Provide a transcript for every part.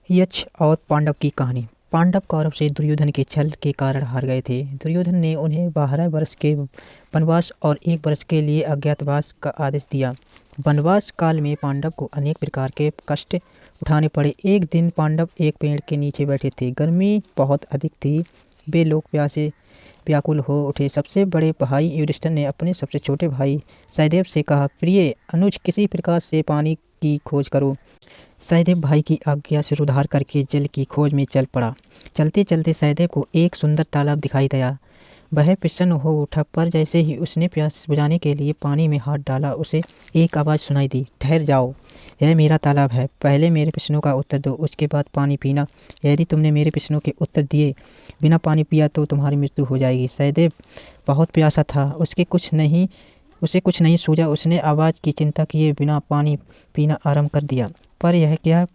यक्ष और पांडव की कहानी। पांडव कौरव से दुर्योधन के छल के कारण हार गए थे। दुर्योधन ने उन्हें 12 वर्ष के वनवास और 1 वर्ष के लिए अज्ञातवास का आदेश दिया। वनवास काल में पांडव को अनेक प्रकार के कष्ट उठाने पड़े। एक दिन पांडव एक पेड़ के नीचे बैठे थे। गर्मी बहुत अधिक थी। वे लोग प्यासे व्याकुल हो उठे। सबसे बड़े भाई युधिष्ठिर ने अपने सबसे छोटे भाई सहदेव से कहा, प्रिय अनुज, किसी प्रकार से पानी की खोज करो। सहदेव भाई की आज्ञा से उद्धार करके जल की खोज में चल पड़ा। चलते चलते सहदेव को एक सुंदर तालाब दिखाई दिया। वह प्रसन्न हो उठा, पर जैसे ही उसने प्यास बुझाने के लिए पानी में हाथ डाला, उसे एक आवाज़ सुनाई दी, ठहर जाओ, यह मेरा तालाब है। पहले मेरे प्रश्नों का उत्तर दो, उसके बाद पानी पीना। यदि तुमने मेरे प्रश्नों के उत्तर दिए बिना पानी पिया तो तुम्हारी मृत्यु हो जाएगी। सहदेव बहुत प्यासा था। उसे कुछ नहीं सूझा। उसने आवाज़ की चिंता किए बिना पानी पीना आरंभ कर दिया। पर यह क्या,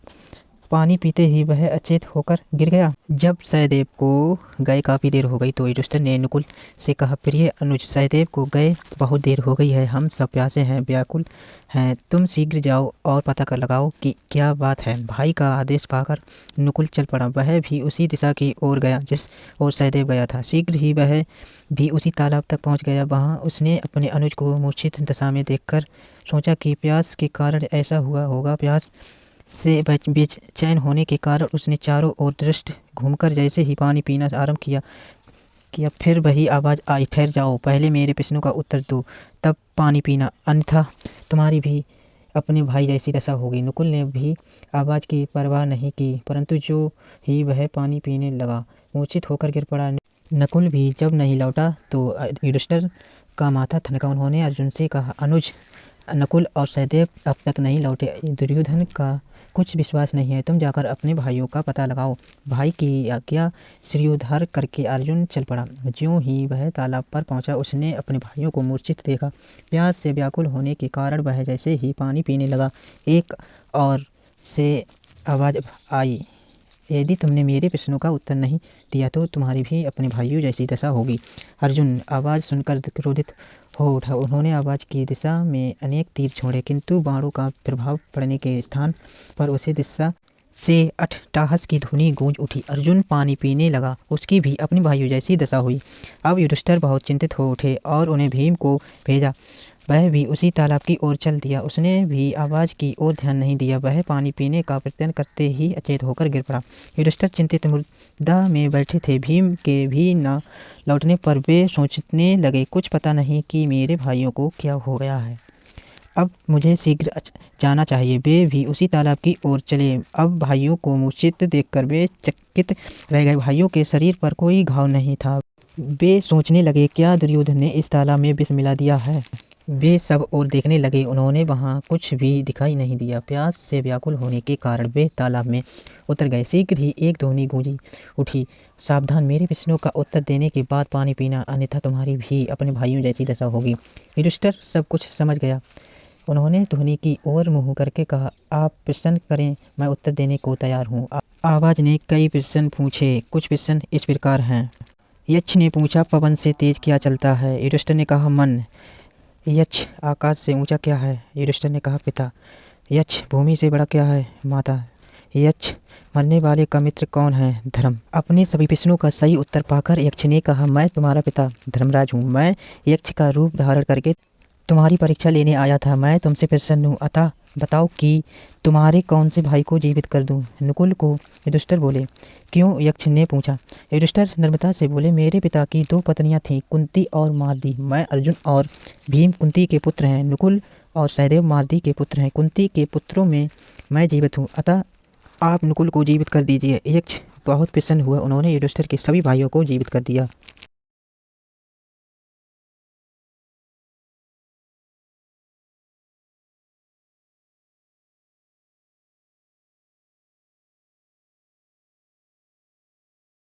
पानी पीते ही वह अचेत होकर गिर गया। जब सहदेव को गए काफ़ी देर हो गई तो युधिष्ठिर ने नकुल से कहा, प्रिय अनुज, सहदेव को गए बहुत देर हो गई है। हम सब प्यासे हैं, व्याकुल हैं। तुम शीघ्र जाओ और पता कर लगाओ कि क्या बात है। भाई का आदेश पाकर नकुल चल पड़ा। वह भी उसी दिशा की ओर गया जिस ओर सहदेव गया था। शीघ्र ही वह भी उसी तालाब तक पहुंच गया। वहां उसने अपने अनुज को मूर्छित दशा में देखकर सोचा कि प्यास के कारण ऐसा हुआ होगा। प्यास से बेचैन होने के कारण उसने चारों ओर दृष्टि घूमकर जैसे ही पानी पीना आरंभ किया फिर वही आवाज़ आई, ठहर जाओ, पहले मेरे प्रश्नों का उत्तर दो, तब पानी पीना, अन्यथा तुम्हारी भी अपने भाई जैसी दशा होगी। नकुल ने भी आवाज़ की परवाह नहीं की, परंतु जो ही वह पानी पीने लगा मूर्छित होकर गिर पड़ा। नकुल भी जब नहीं लौटा तो युधिष्ठिर का माथा ठनका। उन्होंने अर्जुन से कहा, अनुज, नकुल और सहदेव अब तक नहीं लौटे। दुर्योधन का कुछ विश्वास नहीं है। तुम जाकर अपने भाइयों का पता लगाओ। भाई की आज्ञा शिरोधार्य करके अर्जुन चल पड़ा। ज्यों ही वह तालाब पर पहुंचा, उसने अपने भाइयों को मूर्छित देखा। प्यास से व्याकुल होने के कारण वह जैसे ही पानी पीने लगा, एक और से आवाज़ आई, यदि तुमने मेरे प्रश्नों का उत्तर नहीं दिया तो तुम्हारी भी अपने भाइयों जैसी दशा होगी। अर्जुन आवाज़ सुनकर क्रोधित हो उठा। उन्होंने आवाज़ की दिशा में अनेक तीर छोड़े, किंतु बाणों का प्रभाव पड़ने के स्थान पर उसी दिशा से अट्टहास की ध्वनि गूंज उठी। अर्जुन पानी पीने लगा। उसकी भी अपने भाइयों जैसी दशा हुई। अब युधिष्ठिर बहुत चिंतित हो उठे और उन्हें भीम को भेजा। वह भी उसी तालाब की ओर चल दिया। उसने भी आवाज़ की ओर ध्यान नहीं दिया। वह पानी पीने का प्रयत्न करते ही अचेत होकर गिर पड़ा। युधिष्ठिर चिंतित मुद्दा में बैठे थे। भीम के भी न लौटने पर वे सोचने लगे, कुछ पता नहीं कि मेरे भाइयों को क्या हो गया है। अब मुझे शीघ्र जाना चाहिए। वे भी उसी तालाब की ओर चले। अब भाइयों को मूर्छित देखकर वे चकित रह गए। भाइयों के शरीर पर कोई घाव नहीं था। वे सोचने लगे, क्या दुर्योधन ने इस तालाब में विष मिला दिया है। वे सब और देखने लगे। उन्होंने वहां कुछ भी दिखाई नहीं दिया। प्यास से व्याकुल होने के कारण वे तालाब में उतर गए। शीघ्र ही एक ध्वनि गूंजी उठी, सावधान, मेरे प्रश्नों का उत्तर देने के बाद पानी पीना, अन्यथा तुम्हारी भी अपने भाइयों जैसी दशा होगी। युधिष्ठिर सब कुछ समझ गया। उन्होंने ध्वनि की ओर मुँह करके कहा, आप प्रश्न करें, मैं उत्तर देने को तैयार हूँ। आवाज़ ने कई प्रश्न पूछे। कुछ प्रश्न इस प्रकार हैं। यक्ष ने पूछा, पवन से तेज क्या चलता है। युधिष्ठिर ने कहा, मन। यक्ष, आकाश से ऊंचा क्या है। युधिष्ठिर ने कहा, पिता। यक्ष, भूमि से बड़ा क्या है। माता। यक्ष, मरने वाले का मित्र कौन है। धर्म। अपने सभी प्रश्नों का सही उत्तर पाकर यक्ष ने कहा, मैं तुम्हारा पिता धर्मराज हूँ। मैं यक्ष का रूप धारण करके तुम्हारी परीक्षा लेने आया था। मैं तुमसे प्रसन्न हूँ, अतः बताओ कि तुम्हारे कौन से भाई को जीवित कर दूं। नकुल को युधिष्ठिर बोले। क्यों, यक्ष ने पूछा। युधिष्ठिर नम्रता से बोले, मेरे पिता की 2 पत्नियां थीं, कुंती और माद्री। मैं अर्जुन और भीम कुंती के पुत्र हैं। नकुल और सहदेव माद्री के पुत्र हैं। कुंती के पुत्रों में मैं जीवित हूँ, अतः आप नकुल को जीवित कर दीजिए। यक्ष बहुत प्रसन्न हुआ। उन्होंने युधिष्ठिर के सभी भाइयों को जीवित कर दिया।